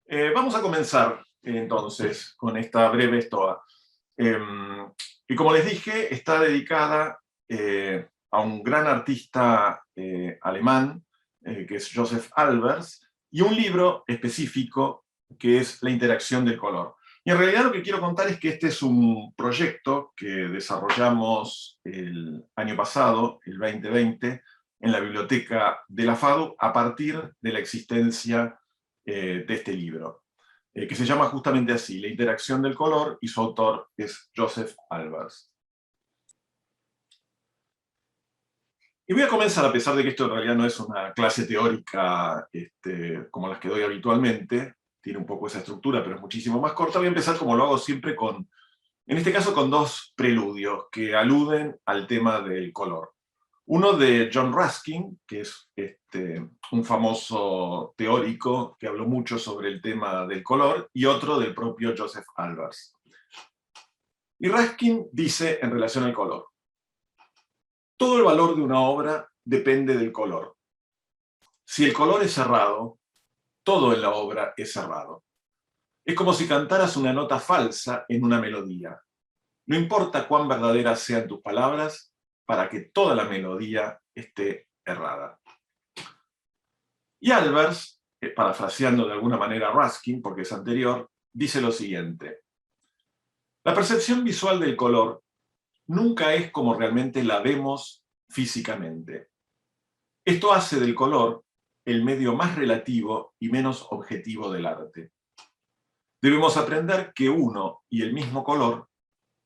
Vamos a comenzar entonces con esta breve estoa. Y como les dije, está dedicada a un gran artista alemán, que es Joseph Albers, y un libro específico que es La interacción del color. Y en realidad lo que quiero contar es que este es un proyecto que desarrollamos el año pasado, el 2020, en la biblioteca de la FADU, a partir de la existencia de este libro, que se llama justamente así, La interacción del color, y su autor es Joseph Albers. Y voy a comenzar, a pesar de que esto en realidad no es una clase teórica como las que doy habitualmente, tiene un poco esa estructura, pero es muchísimo más corta. Voy a empezar, como lo hago siempre, en este caso con dos preludios que aluden al tema del color. Uno de John Ruskin, que es un famoso teórico que habló mucho sobre el tema del color, y otro del propio Joseph Albers. Y Ruskin dice en relación al color: todo el valor de una obra depende del color. Si el color es cerrado, todo en la obra es cerrado. Es como si cantaras una nota falsa en una melodía. No importa cuán verdaderas sean tus palabras, para que toda la melodía esté errada. Y Albers, parafraseando de alguna manera a Ruskin, porque es anterior, dice lo siguiente: la percepción visual del color nunca es como realmente la vemos físicamente. Esto hace del color el medio más relativo y menos objetivo del arte. Debemos aprender que uno y el mismo color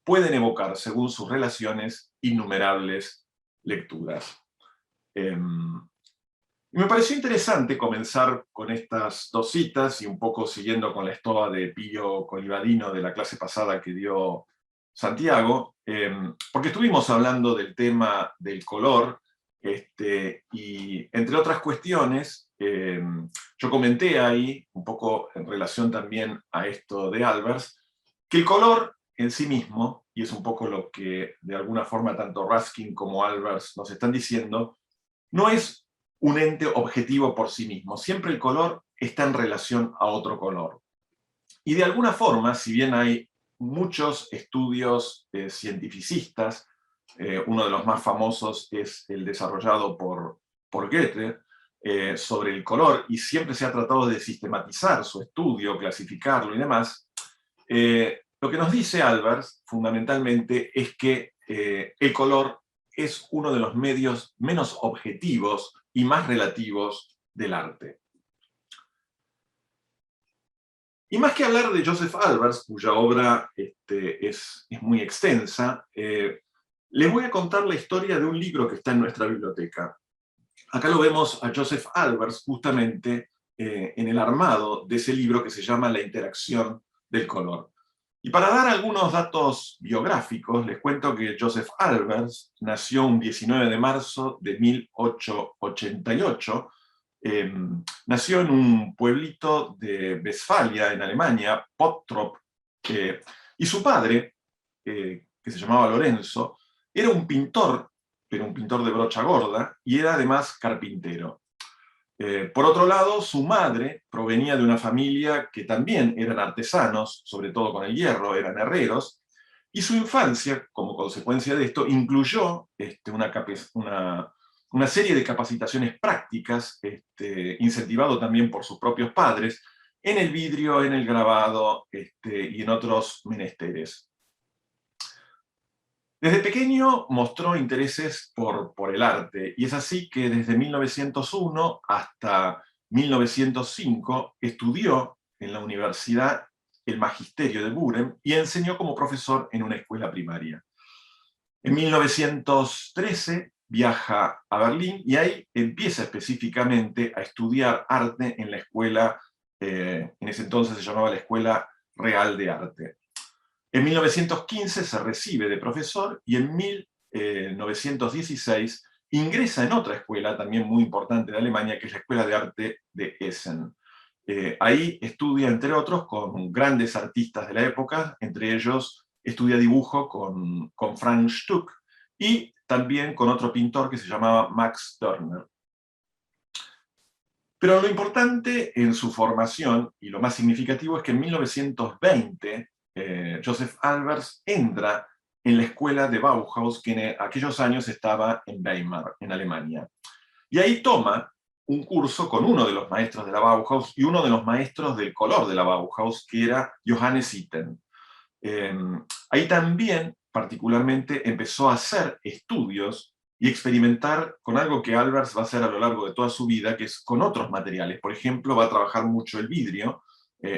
pueden evocar, según sus relaciones, innumerables lecturas. Y me pareció interesante comenzar con estas dos citas, y un poco siguiendo con la estoa de Pío Colivadino de la clase pasada que dio Santiago, porque estuvimos hablando del tema del color, y entre otras cuestiones, yo comenté ahí, un poco en relación también a esto de Albers, que el color en sí mismo, y es un poco lo que de alguna forma tanto Ruskin como Albers nos están diciendo, no es un ente objetivo por sí mismo. Siempre el color está en relación a otro color. Y de alguna forma, si bien hay muchos estudios cientificistas, uno de los más famosos es el desarrollado por Goethe, sobre el color, y siempre se ha tratado de sistematizar su estudio, clasificarlo y demás, lo que nos dice Albers, fundamentalmente, es que el color es uno de los medios menos objetivos y más relativos del arte. Y más que hablar de Joseph Albers, cuya obra es muy extensa, les voy a contar la historia de un libro que está en nuestra biblioteca. Acá lo vemos a Joseph Albers justamente en el armado de ese libro que se llama La interacción del color. Y para dar algunos datos biográficos, les cuento que Joseph Albers nació un 19 de marzo de 1888. Nació en un pueblito de Westfalia, en Alemania, Bottrop, y su padre, que se llamaba Lorenzo, era un pintor, pero un pintor de brocha gorda, y era además carpintero. Por otro lado, su madre provenía de una familia que también eran artesanos, sobre todo con el hierro, eran herreros, y su infancia, como consecuencia de esto, incluyó una serie de capacitaciones prácticas, incentivado también por sus propios padres, en el vidrio, en el grabado y en otros menesteres. Desde pequeño mostró intereses por el arte, y es así que desde 1901 hasta 1905 estudió en la universidad el magisterio de Buren y enseñó como profesor en una escuela primaria. En 1913 viaja a Berlín y ahí empieza específicamente a estudiar arte en la escuela, en ese entonces se llamaba la Escuela Real de Arte. En 1915 se recibe de profesor y en 1916 ingresa en otra escuela también muy importante de Alemania, que es la Escuela de Arte de Essen. Ahí estudia, entre otros, con grandes artistas de la época, entre ellos estudia dibujo con Frank Stuck y también con otro pintor que se llamaba Max Turner. Pero lo importante en su formación, y lo más significativo, es que en 1920 Joseph Albers entra en la escuela de Bauhaus, que en aquellos años estaba en Weimar, en Alemania. Y ahí toma un curso con uno de los maestros de la Bauhaus y uno de los maestros del color de la Bauhaus, que era Johannes Itten. Ahí también, particularmente, empezó a hacer estudios y experimentar con algo que Albers va a hacer a lo largo de toda su vida, que es con otros materiales. Por ejemplo, va a trabajar mucho el vidrio,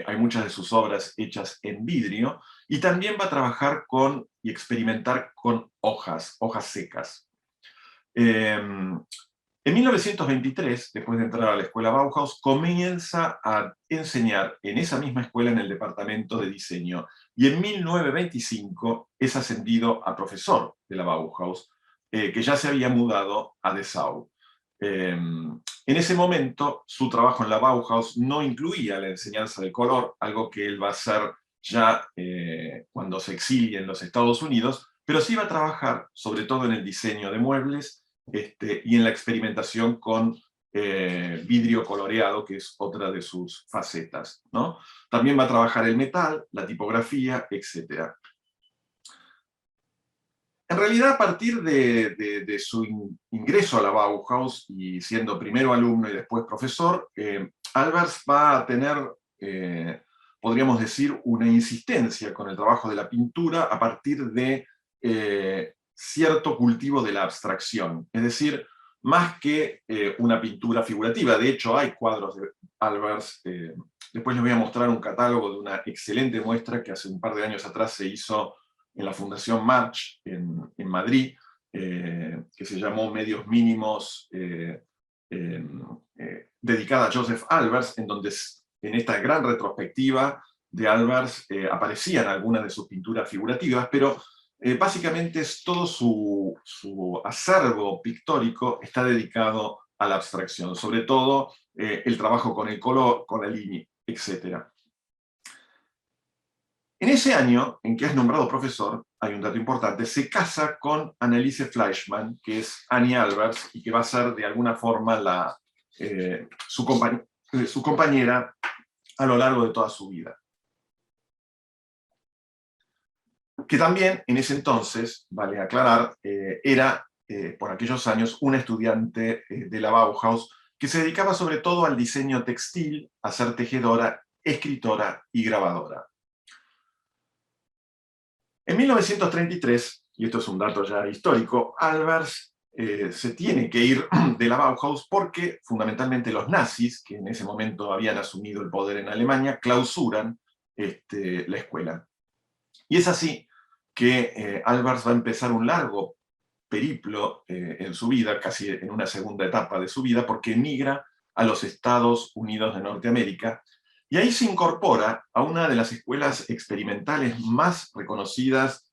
hay muchas de sus obras hechas en vidrio, y también va a trabajar con y experimentar con hojas secas. En 1923, después de entrar a la escuela Bauhaus, comienza a enseñar en esa misma escuela en el departamento de diseño. Y en 1925 es ascendido a profesor de la Bauhaus, que ya se había mudado a Dessau. En ese momento, su trabajo en la Bauhaus no incluía la enseñanza de color, algo que él va a hacer ya cuando se exilia en los Estados Unidos, pero sí va a trabajar sobre todo en el diseño de muebles y en la experimentación con vidrio coloreado, que es otra de sus facetas, ¿no? También va a trabajar el metal, la tipografía, etc. En realidad, a partir de su ingreso a la Bauhaus, y siendo primero alumno y después profesor, Albers va a tener, podríamos decir, una insistencia con el trabajo de la pintura a partir de cierto cultivo de la abstracción. Es decir, más que una pintura figurativa. De hecho, hay cuadros de Albers. Después les voy a mostrar un catálogo de una excelente muestra que hace un par de años atrás se hizo en la Fundación March en Madrid, que se llamó Medios Mínimos, dedicada a Joseph Albers, en donde en esta gran retrospectiva de Albers aparecían algunas de sus pinturas figurativas, pero básicamente todo su acervo pictórico está dedicado a la abstracción, sobre todo el trabajo con el color, con la línea, etc. En ese año en que es nombrado profesor, hay un dato importante, se casa con Anneliese Fleischmann, que es Annie Albers, y que va a ser de alguna forma su compañera a lo largo de toda su vida. Que también en ese entonces, vale aclarar, era por aquellos años una estudiante de la Bauhaus que se dedicaba sobre todo al diseño textil, a ser tejedora, escritora y grabadora. En 1933, y esto es un dato ya histórico, Albers se tiene que ir de la Bauhaus porque fundamentalmente los nazis, que en ese momento habían asumido el poder en Alemania, clausuran la escuela. Y es así que Albers va a empezar un largo periplo en su vida, casi en una segunda etapa de su vida, porque emigra a los Estados Unidos de Norteamérica, y ahí se incorpora a una de las escuelas experimentales más reconocidas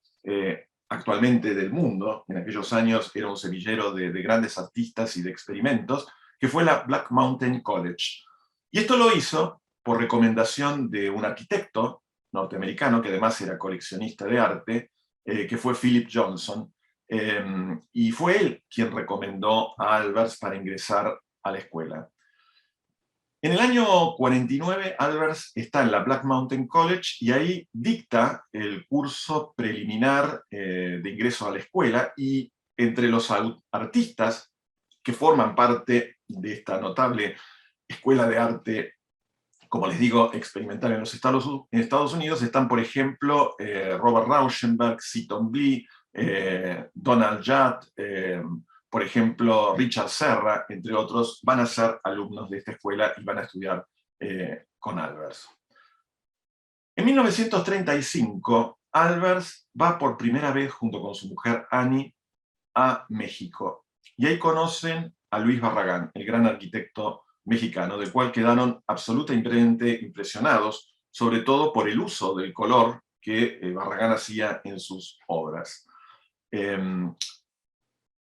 actualmente del mundo. En aquellos años era un semillero de grandes artistas y de experimentos, que fue la Black Mountain College. Y esto lo hizo por recomendación de un arquitecto norteamericano, que además era coleccionista de arte, que fue Philip Johnson, y fue él quien recomendó a Albers para ingresar a la escuela. En el año 49, Albers está en la Black Mountain College y ahí dicta el curso preliminar de ingreso a la escuela, y entre los artistas que forman parte de esta notable escuela de arte, como les digo, experimental en los Estados Unidos, están, por ejemplo, Robert Rauschenberg, Seton Blee, Donald Judd, por ejemplo, Richard Serra, entre otros, van a ser alumnos de esta escuela y van a estudiar con Albers. En 1935, Albers va por primera vez junto con su mujer Annie a México, y ahí conocen a Luis Barragán, el gran arquitecto mexicano, del cual quedaron absolutamente impresionados, sobre todo por el uso del color que Barragán hacía en sus obras.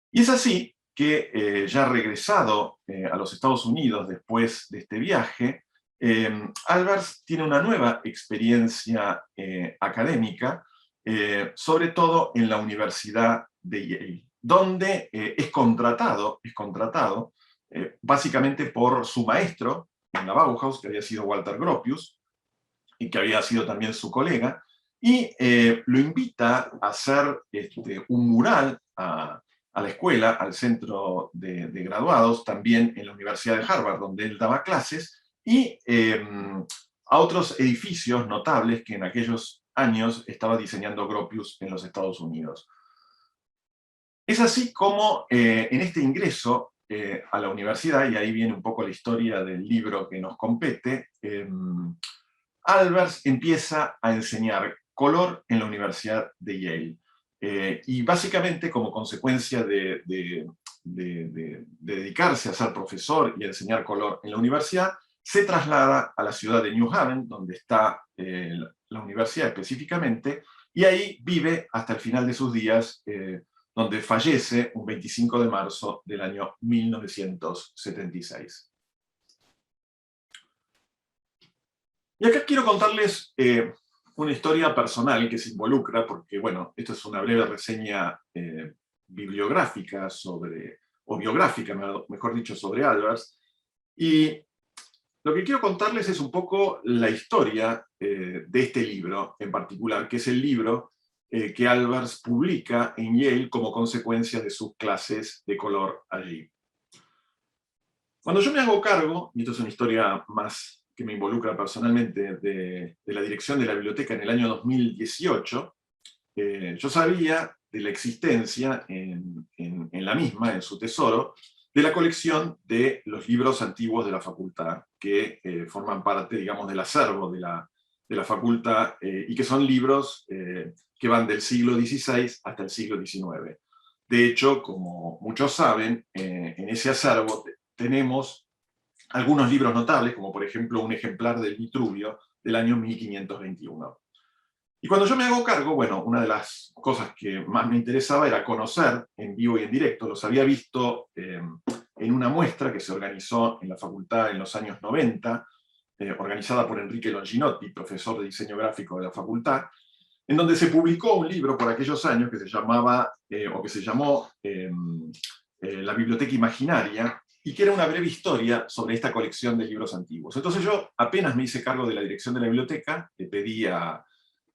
Y es así que ya regresado a los Estados Unidos después de este viaje, Albers tiene una nueva experiencia académica, sobre todo en la Universidad de Yale, donde es contratado básicamente por su maestro en la Bauhaus, que había sido Walter Gropius, y que había sido también su colega, y lo invita a hacer un mural a la escuela, al centro de graduados, también en la Universidad de Harvard, donde él daba clases, y a otros edificios notables que en aquellos años estaba diseñando Gropius en los Estados Unidos. Es así como en este ingreso a la universidad, y ahí viene un poco la historia del libro que nos compete, Albers empieza a enseñar color en la Universidad de Yale. Y básicamente como consecuencia de dedicarse a ser profesor y a enseñar color en la universidad, se traslada a la ciudad de New Haven, donde está la universidad específicamente, y ahí vive hasta el final de sus días, donde fallece un 25 de marzo del año 1976. Y acá quiero contarles una historia personal que se involucra, porque, bueno, esto es una breve reseña bibliográfica sobre, o biográfica, mejor dicho, sobre Albers. Y lo que quiero contarles es un poco la historia de este libro en particular, que es el libro que Albers publica en Yale como consecuencia de sus clases de color allí. Cuando yo me hago cargo, y esto es una historia más que me involucra personalmente, de la dirección de la biblioteca en el año 2018, yo sabía de la existencia en la misma, en su tesoro, de la colección de los libros antiguos de la facultad, que forman parte, digamos, del acervo de la facultad, y que son libros que van del siglo XVI hasta el siglo XIX. De hecho, como muchos saben, en ese acervo tenemos algunos libros notables, como por ejemplo un ejemplar del Vitruvio del año 1521. Y cuando yo me hago cargo, bueno, una de las cosas que más me interesaba era conocer en vivo y en directo. Los había visto en una muestra que se organizó en la facultad en los años 90, organizada por Enrique Longinotti, profesor de diseño gráfico de la facultad, en donde se publicó un libro por aquellos años que se llamaba, o que se llamó La Biblioteca Imaginaria, y que era una breve historia sobre esta colección de libros antiguos. Entonces yo apenas me hice cargo de la dirección de la biblioteca, le pedí a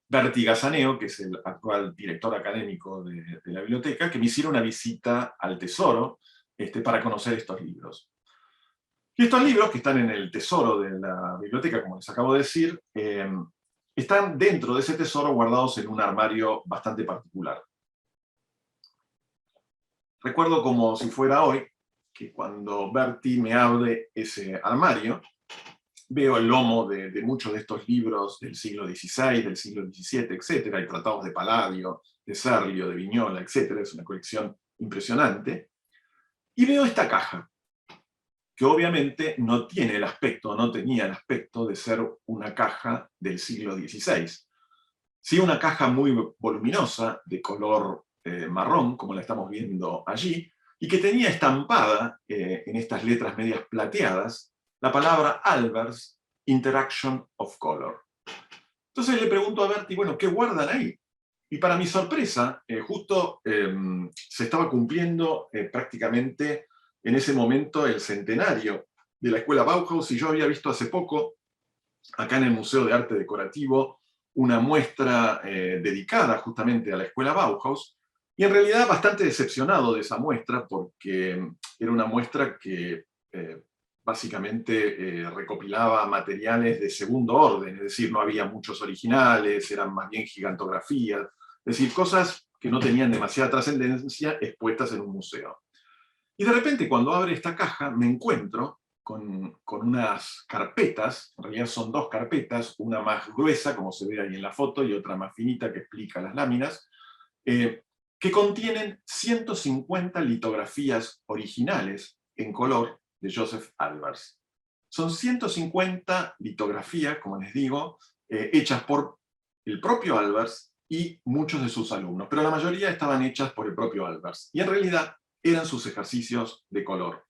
Berti Gazaneo, que es el actual director académico de la biblioteca, que me hiciera una visita al tesoro para conocer estos libros. Y estos libros, que están en el tesoro de la biblioteca, como les acabo de decir, están dentro de ese tesoro guardados en un armario bastante particular. Recuerdo como si fuera hoy, que cuando Berti me abre ese armario, veo el lomo de muchos de estos libros del siglo XVI, del siglo XVII, etc. Hay tratados de Palladio, de Serlio, de Vignola, etc. Es una colección impresionante. Y veo esta caja, que obviamente no tiene el aspecto, no tenía el aspecto de ser una caja del siglo XVI. Sí, una caja muy voluminosa, de color marrón, como la estamos viendo allí, y que tenía estampada en estas letras medias plateadas la palabra Albers, Interaction of Color. Entonces le pregunto a Berti, bueno, ¿qué guardan ahí? Y para mi sorpresa, justo se estaba cumpliendo prácticamente en ese momento el centenario de la Escuela Bauhaus, y yo había visto hace poco, acá en el Museo de Arte Decorativo, una muestra dedicada justamente a la Escuela Bauhaus, y en realidad bastante decepcionado de esa muestra, porque era una muestra que básicamente recopilaba materiales de segundo orden, es decir, no había muchos originales, eran más bien gigantografías, es decir, cosas que no tenían demasiada trascendencia expuestas en un museo. Y de repente, cuando abre esta caja, me encuentro con unas carpetas, en realidad son dos carpetas, una más gruesa, como se ve ahí en la foto, y otra más finita que explica las láminas, que contienen 150 litografías originales en color de Joseph Albers. Son 150 litografías, como les digo, hechas por el propio Albers y muchos de sus alumnos, pero la mayoría estaban hechas por el propio Albers, y en realidad eran sus ejercicios de color.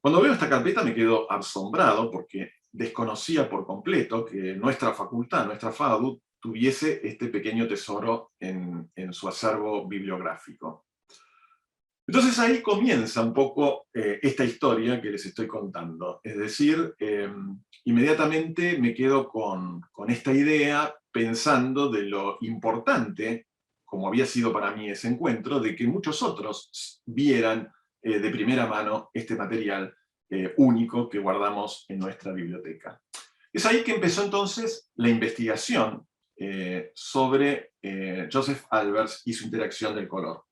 Cuando veo esta carpeta me quedo asombrado porque desconocía por completo que nuestra facultad, nuestra FADU, tuviese este pequeño tesoro en su acervo bibliográfico. Entonces ahí comienza un poco esta historia que les estoy contando. Es decir, inmediatamente me quedo con esta idea pensando de lo importante, como había sido para mí ese encuentro, de que muchos otros vieran de primera mano este material único que guardamos en nuestra biblioteca. Es ahí que empezó entonces la investigación sobre Joseph Albers y su interacción del color.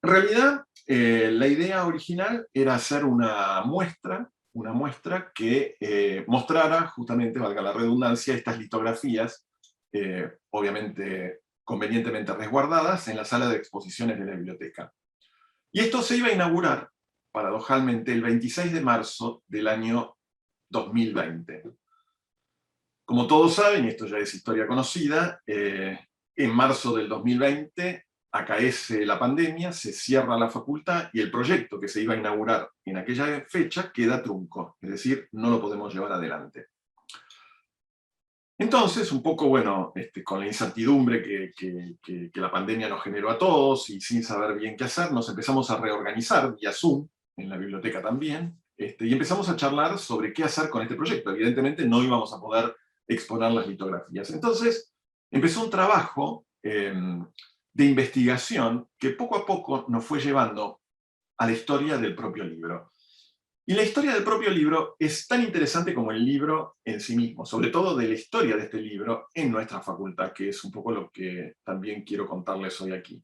En realidad, la idea original era hacer una muestra que mostrara, justamente, valga la redundancia, estas litografías, obviamente convenientemente resguardadas en la sala de exposiciones de la biblioteca. Y esto se iba a inaugurar, paradojalmente, el 26 de marzo del año 2020. Como todos saben, y esto ya es historia conocida, en marzo del 2020 acaece la pandemia, se cierra la facultad y el proyecto que se iba a inaugurar en aquella fecha queda trunco, es decir, no lo podemos llevar adelante. Entonces, un poco, bueno, con la incertidumbre que la pandemia nos generó a todos y sin saber bien qué hacer, nos empezamos a reorganizar vía Zoom, en la biblioteca también, y empezamos a charlar sobre qué hacer con este proyecto. Evidentemente no íbamos a poder exponer las litografías. Entonces, empezó un trabajo de investigación que poco a poco nos fue llevando a la historia del propio libro. Y la historia del propio libro es tan interesante como el libro en sí mismo, sobre todo de la historia de este libro en nuestra facultad, que es un poco lo que también quiero contarles hoy aquí.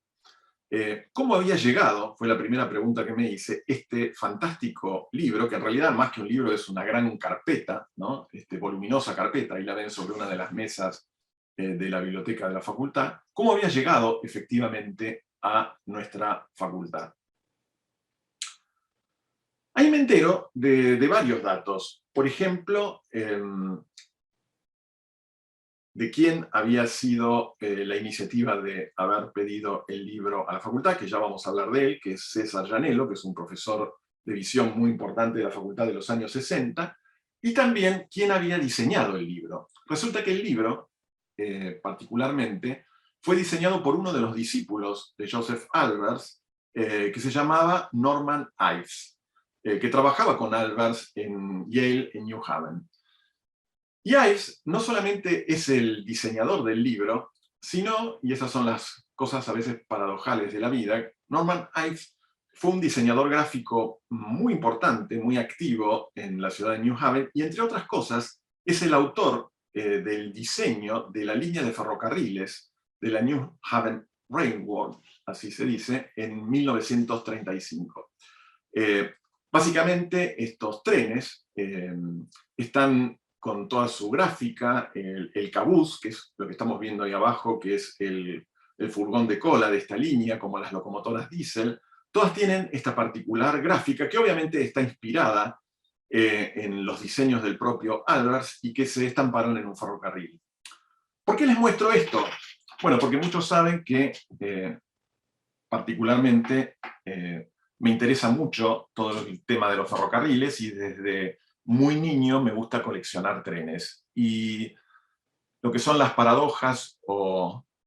¿Cómo había llegado? Fue la primera pregunta que me hice, este fantástico libro, que en realidad más que un libro es una gran carpeta, ¿no? Voluminosa carpeta, ahí la ven sobre una de las mesas de la biblioteca de la facultad. ¿Cómo había llegado efectivamente a nuestra facultad? Ahí me entero de varios datos. Por ejemplo, de quién había sido la iniciativa de haber pedido el libro a la facultad, que ya vamos a hablar de él, que es César Llanello, que es un profesor de visión muy importante de la facultad de los años 60, y también quién había diseñado el libro. Resulta que el libro, particularmente, fue diseñado por uno de los discípulos de Joseph Albers, que se llamaba Norman Ives, que trabajaba con Albers en Yale, en New Haven. Y Ives no solamente es el diseñador del libro, sino, y esas son las cosas a veces paradojales de la vida, Norman Ives fue un diseñador gráfico muy importante, muy activo en la ciudad de New Haven, y entre otras cosas, es el autor del diseño de la línea de ferrocarriles de la New Haven Railroad, así se dice, en 1935. Básicamente, estos trenes están con toda su gráfica, el cabús, que es lo que estamos viendo ahí abajo, que es el furgón de cola de esta línea, como las locomotoras diésel, todas tienen esta particular gráfica que obviamente está inspirada en los diseños del propio Albers y que se estamparon en un ferrocarril. ¿Por qué les muestro esto? Bueno, porque muchos saben que particularmente me interesa mucho todo el tema de los ferrocarriles y desde muy niño me gusta coleccionar trenes. Y lo que son las paradojas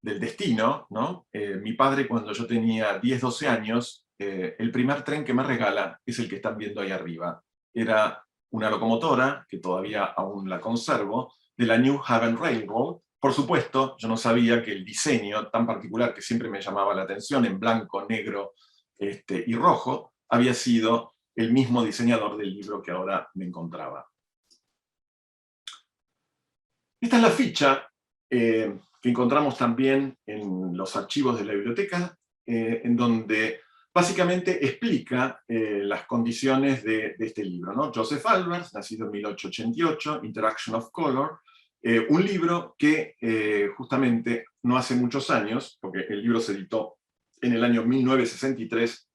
del destino, ¿no? Mi padre, cuando yo tenía 10, 12 años, el primer tren que me regala es el que están viendo ahí arriba. Era una locomotora, que todavía aún la conservo, de la New Haven Railroad. Por supuesto, yo no sabía que el diseño tan particular que siempre me llamaba la atención, en blanco, negro y rojo, había sido el mismo diseñador del libro que ahora me encontraba. Esta es la ficha que encontramos también en los archivos de la biblioteca, en donde básicamente explica las condiciones de este libro, ¿no? Joseph Albers, nacido en 1888, Interaction of Color, un libro que justamente no hace muchos años, porque el libro se editó en el año 1963,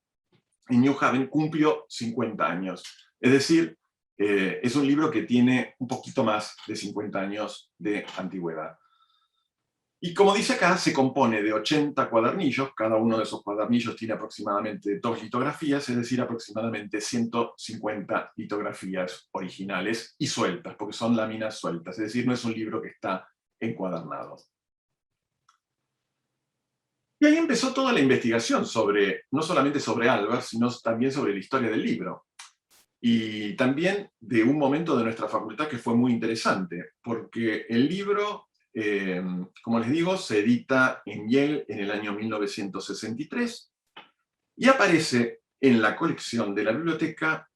en New Haven, cumplió 50 años. Es decir, es un libro que tiene un poquito más de 50 años de antigüedad. Y como dice acá, se compone de 80 cuadernillos, cada uno de esos cuadernillos tiene aproximadamente 2 litografías, es decir, aproximadamente 150 litografías originales y sueltas, porque son láminas sueltas, es decir, no es un libro que está encuadernado. Y ahí empezó toda la investigación sobre, no solamente sobre Albers, sino también sobre la historia del libro. Y también de un momento de nuestra facultad que fue muy interesante, porque el libro, como les digo, se edita en Yale en el año 1963 y aparece en la colección de la biblioteca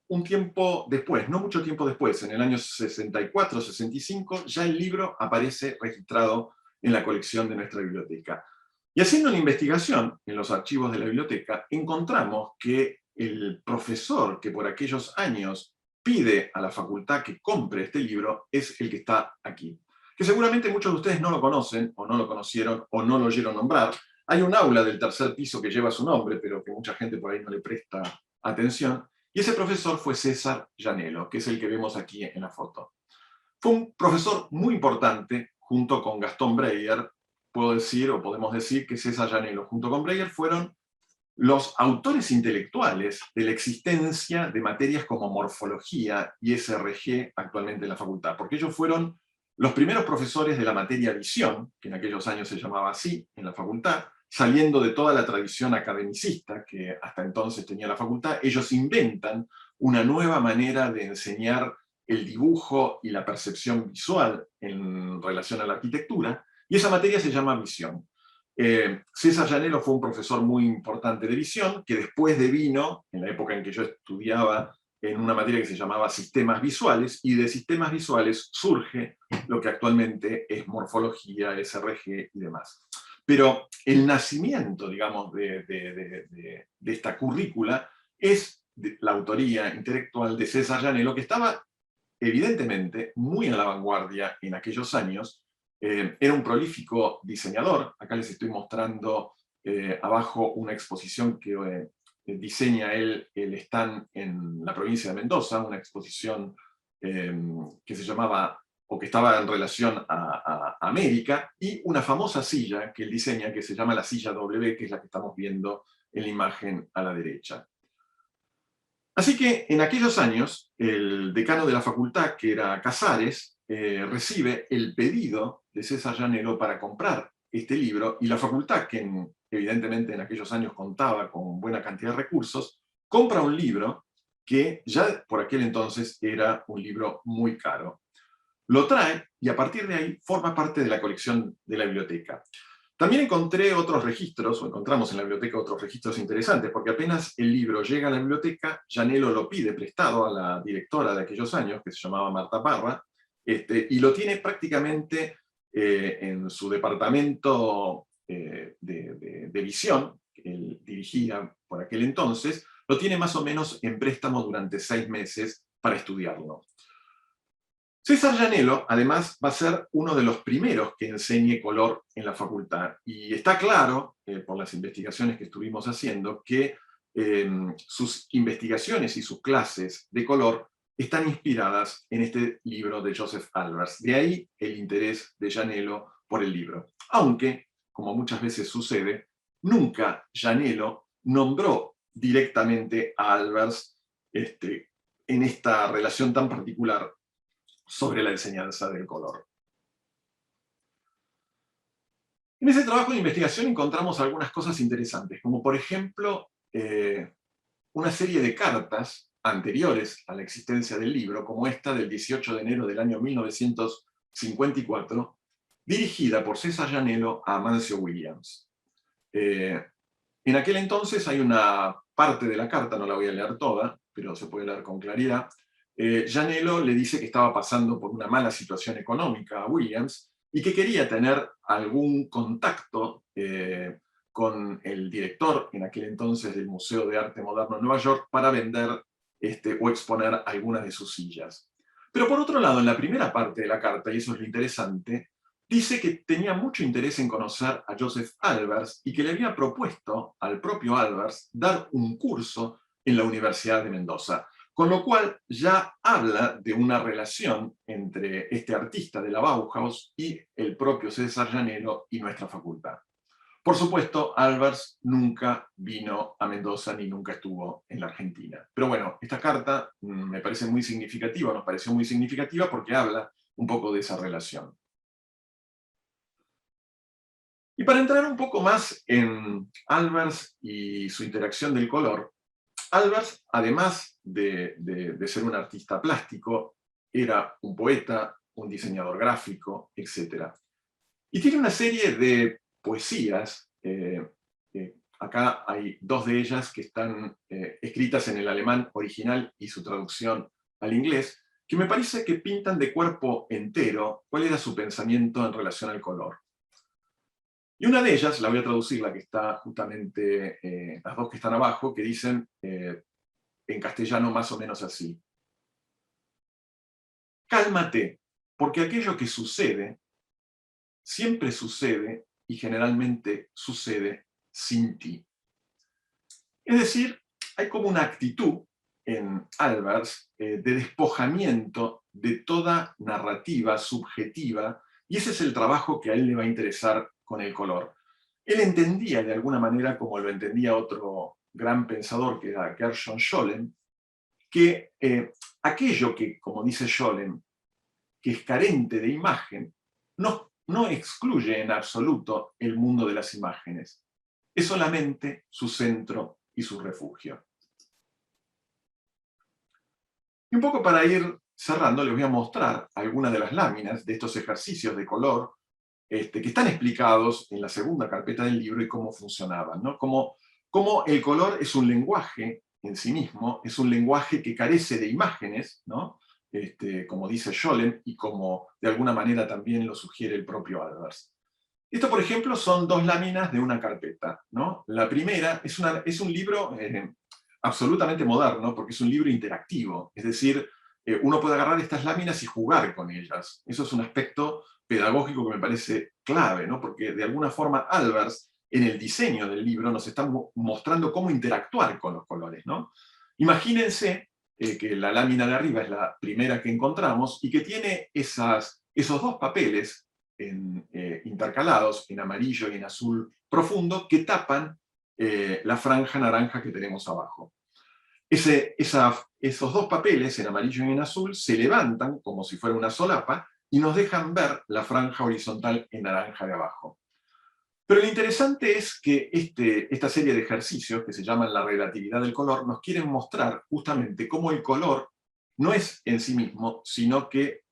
un tiempo después, no mucho tiempo después, en el año 64-65, ya el libro aparece registrado en la colección de nuestra biblioteca. Y haciendo una investigación en los archivos de la biblioteca, encontramos que el profesor que por aquellos años pide a la facultad que compre este libro es el que está aquí. Que seguramente muchos de ustedes no lo conocen, o no lo conocieron, o no lo oyeron nombrar. Hay un aula del tercer piso que lleva su nombre, pero que mucha gente por ahí no le presta atención. Y ese profesor fue César Llanello, que es el que vemos aquí en la foto. Fue un profesor muy importante, junto con Gastón Breyer. Puedo decir, o podemos decir, que César Llanello junto con Breyer fueron los autores intelectuales de la existencia de materias como morfología y SRG actualmente en la facultad, porque ellos fueron los primeros profesores de la materia visión, que en aquellos años se llamaba así en la facultad, saliendo de toda la tradición academicista que hasta entonces tenía la facultad. Ellos inventan una nueva manera de enseñar el dibujo y la percepción visual en relación a la arquitectura, y esa materia se llama visión. César Llanello fue un profesor muy importante de visión, que después devino, en la época en que yo estudiaba, en una materia que se llamaba sistemas visuales, y de sistemas visuales surge lo que actualmente es morfología, SRG y demás. Pero el nacimiento, digamos, de esta currícula es la autoría intelectual de César Llanello, que estaba evidentemente muy a la vanguardia en aquellos años. Era un prolífico diseñador. Acá les estoy mostrando abajo una exposición que diseña él, el stand en la provincia de Mendoza, una exposición que se llamaba, o que estaba en relación a América, y una famosa silla que él diseña, que se llama la silla W, que es la que estamos viendo en la imagen a la derecha. Así que en aquellos años, el decano de la facultad, que era Casares, recibe el pedido de César Llanello para comprar este libro, y la facultad, que evidentemente en aquellos años contaba con buena cantidad de recursos, compra un libro que ya por aquel entonces era un libro muy caro. Lo trae y a partir de ahí forma parte de la colección de la biblioteca. También encontré otros registros, o encontramos en la biblioteca otros registros interesantes, porque apenas el libro llega a la biblioteca, Llanello lo pide prestado a la directora de aquellos años, que se llamaba Marta Parra, y lo tiene prácticamente en su departamento de visión, que él dirigía por aquel entonces, lo tiene más o menos en préstamo durante 6 meses para estudiarlo. César Llanello, además, va a ser uno de los primeros que enseñe color en la facultad. Y está claro, por las investigaciones que estuvimos haciendo, que sus investigaciones y sus clases de color están inspiradas en este libro de Joseph Albers. De ahí el interés de Llanello por el libro. Aunque, como muchas veces sucede, nunca Llanello nombró directamente a Albers en esta relación tan particular sobre la enseñanza del color. En ese trabajo de investigación encontramos algunas cosas interesantes, como por ejemplo una serie de cartas anteriores a la existencia del libro, como esta del 18 de enero del año 1954, dirigida por César Llanello a Amancio Williams. En aquel entonces hay una parte de la carta, no la voy a leer toda, pero se puede leer con claridad. Llanello le dice que estaba pasando por una mala situación económica a Williams y que quería tener algún contacto con el director en aquel entonces del Museo de Arte Moderno en Nueva York para vender o exponer algunas de sus sillas. Pero por otro lado, en la primera parte de la carta, y eso es lo interesante, dice que tenía mucho interés en conocer a Joseph Albers y que le había propuesto al propio Albers dar un curso en la Universidad de Mendoza. Con lo cual ya habla de una relación entre este artista de la Bauhaus y el propio César Llanello y nuestra facultad. Por supuesto, Albers nunca vino a Mendoza ni nunca estuvo en la Argentina. Pero bueno, esta carta me parece muy significativa, nos pareció muy significativa porque habla un poco de esa relación. Y para entrar un poco más en Albers y su interacción del color, Albers, además de ser un artista plástico, era un poeta, un diseñador gráfico, etc. Y tiene una serie de poesías, acá hay dos de ellas que están escritas en el alemán original y su traducción al inglés, que me parece que pintan de cuerpo entero cuál era su pensamiento en relación al color. Y una de ellas, la voy a traducir, la que está justamente, las dos que están abajo, que dicen en castellano más o menos así: cálmate, porque aquello que sucede siempre sucede y generalmente sucede sin ti. Es decir, hay como una actitud en Albers de despojamiento de toda narrativa subjetiva, y ese es el trabajo que a él le va a interesar con el color. Él entendía de alguna manera, como lo entendía otro gran pensador que era Gershon Scholem, que aquello que, como dice Scholem, que es carente de imagen, no excluye en absoluto el mundo de las imágenes. Es solamente su centro y su refugio. Y un poco para ir cerrando, les voy a mostrar algunas de las láminas de estos ejercicios de color que están explicados en la segunda carpeta del libro y cómo funcionaban, ¿no? Cómo el color es un lenguaje en sí mismo, es un lenguaje que carece de imágenes, ¿no? Como dice Scholem, y como de alguna manera también lo sugiere el propio Albers. Esto, por ejemplo, son dos láminas de una carpeta, ¿no? La primera es un libro absolutamente moderno, porque es un libro interactivo, es decir, uno puede agarrar estas láminas y jugar con ellas. Eso es un aspecto pedagógico que me parece clave, ¿no? Porque de alguna forma Albers, en el diseño del libro, nos está mostrando cómo interactuar con los colores, ¿no? Imagínense que la lámina de arriba es la primera que encontramos y que tiene esos dos papeles intercalados en amarillo y en azul profundo que tapan la franja naranja que tenemos abajo. Esos dos papeles, en amarillo y en azul, se levantan como si fuera una solapa y nos dejan ver la franja horizontal en naranja de abajo. Pero lo interesante es que esta serie de ejercicios, que se llaman la relatividad del color, nos quieren mostrar justamente cómo el color no es en sí mismo, sino que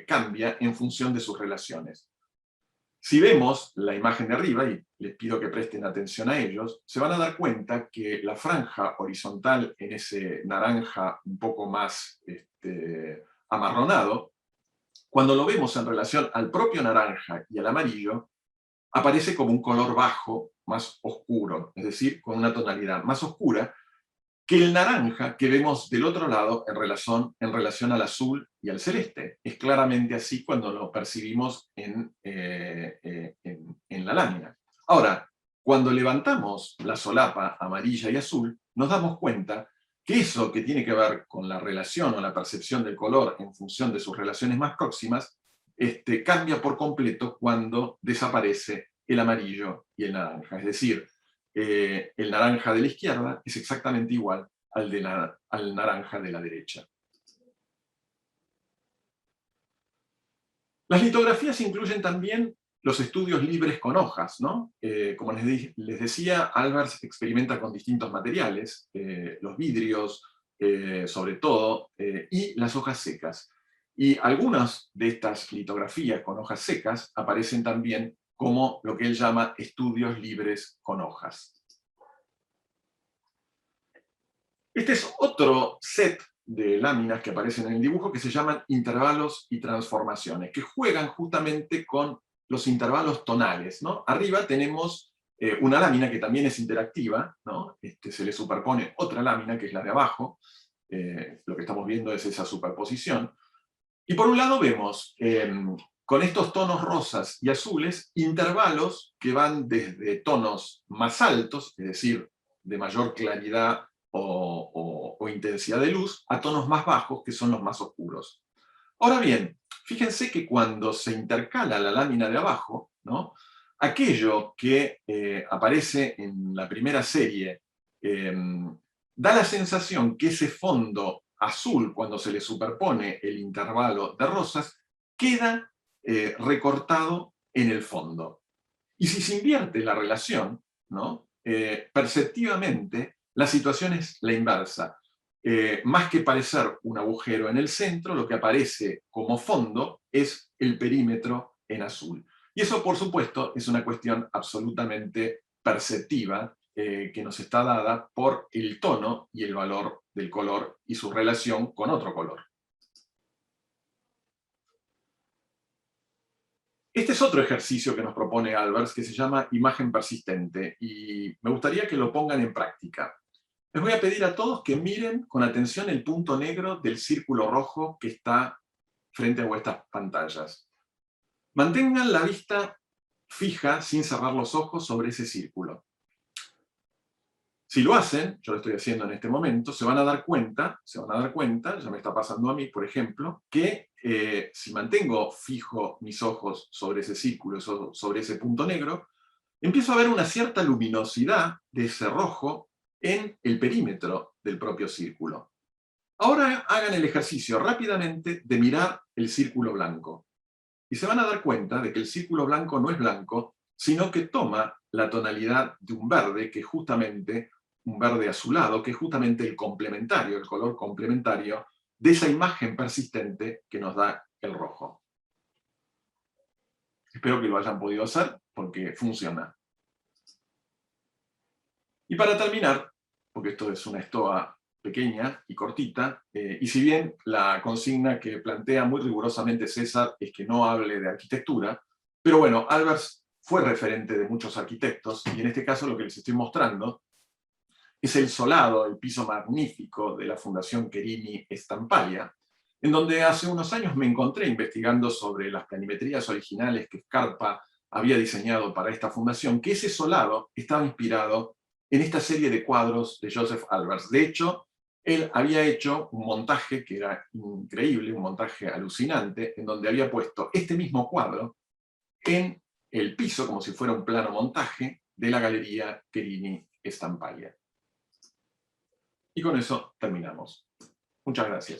cambia en función de sus relaciones. Si vemos la imagen de arriba, y les pido que presten atención a ellos, se van a dar cuenta que la franja horizontal en ese naranja un poco más amarronado, cuando lo vemos en relación al propio naranja y al amarillo, aparece como un color bajo, más oscuro, es decir, con una tonalidad más oscura que el naranja que vemos del otro lado en relación al azul y al celeste. Es claramente así cuando lo percibimos en la lámina. Ahora, cuando levantamos la solapa amarilla y azul, nos damos cuenta que eso que tiene que ver con la relación o la percepción del color en función de sus relaciones más próximas, cambia por completo cuando desaparece el amarillo y el naranja. Es decir, el naranja de la izquierda es exactamente igual al naranja de la derecha. Las litografías incluyen también los estudios libres con hojas, ¿no? Como les decía, Albers experimenta con distintos materiales, los vidrios, sobre todo, y las hojas secas. Y algunas de estas litografías con hojas secas aparecen también como lo que él llama estudios libres con hojas. Este es otro set de láminas que aparecen en el dibujo que se llaman intervalos y transformaciones, que juegan justamente con los intervalos tonales, ¿no? Arriba tenemos una lámina que también es interactiva, ¿no? Se le superpone otra lámina, que es la de abajo. Lo que estamos viendo es esa superposición. Y por un lado vemos, con estos tonos rosas y azules, intervalos que van desde tonos más altos, es decir, de mayor claridad o intensidad de luz, a tonos más bajos, que son los más oscuros. Ahora bien, fíjense que cuando se intercala la lámina de abajo, ¿no? Aquello que aparece en la primera serie da la sensación que ese fondo azul, cuando se le superpone el intervalo de rosas, queda recortado en el fondo. Y si se invierte la relación, ¿no? Perceptivamente, la situación es la inversa. Más que parecer un agujero en el centro, lo que aparece como fondo es el perímetro en azul. Y eso, por supuesto, es una cuestión absolutamente perceptiva que nos está dada por el tono y el valor del color y su relación con otro color. Este es otro ejercicio que nos propone Albers, que se llama imagen persistente, y me gustaría que lo pongan en práctica. Les voy a pedir a todos que miren con atención el punto negro del círculo rojo que está frente a vuestras pantallas. Mantengan la vista fija, sin cerrar los ojos, sobre ese círculo. Si lo hacen, yo lo estoy haciendo en este momento, se van a dar cuenta, ya me está pasando a mí, por ejemplo, que si mantengo fijo mis ojos sobre ese círculo, sobre ese punto negro, empiezo a ver una cierta luminosidad de ese rojo en el perímetro del propio círculo. Ahora hagan el ejercicio rápidamente de mirar el círculo blanco. Y se van a dar cuenta de que el círculo blanco no es blanco, sino que toma la tonalidad de un verde, que es justamente un verde azulado, que es justamente el complementario, el color complementario de esa imagen persistente que nos da el rojo. Espero que lo hayan podido hacer, porque funciona. Y para terminar, porque esto es una estoa pequeña y cortita, y si bien la consigna que plantea muy rigurosamente César es que no hable de arquitectura, pero bueno, Albers fue referente de muchos arquitectos, y en este caso lo que les estoy mostrando es el solado, el piso magnífico de la Fundación Querini Estampaglia, en donde hace unos años me encontré investigando sobre las planimetrías originales que Scarpa había diseñado para esta fundación, que ese solado estaba inspirado en esta serie de cuadros de Joseph Albers. De hecho, él había hecho un montaje que era increíble, un montaje alucinante, en donde había puesto este mismo cuadro en el piso, como si fuera un plano montaje, de la Galería Querini Estampaglia. Y con eso terminamos. Muchas gracias.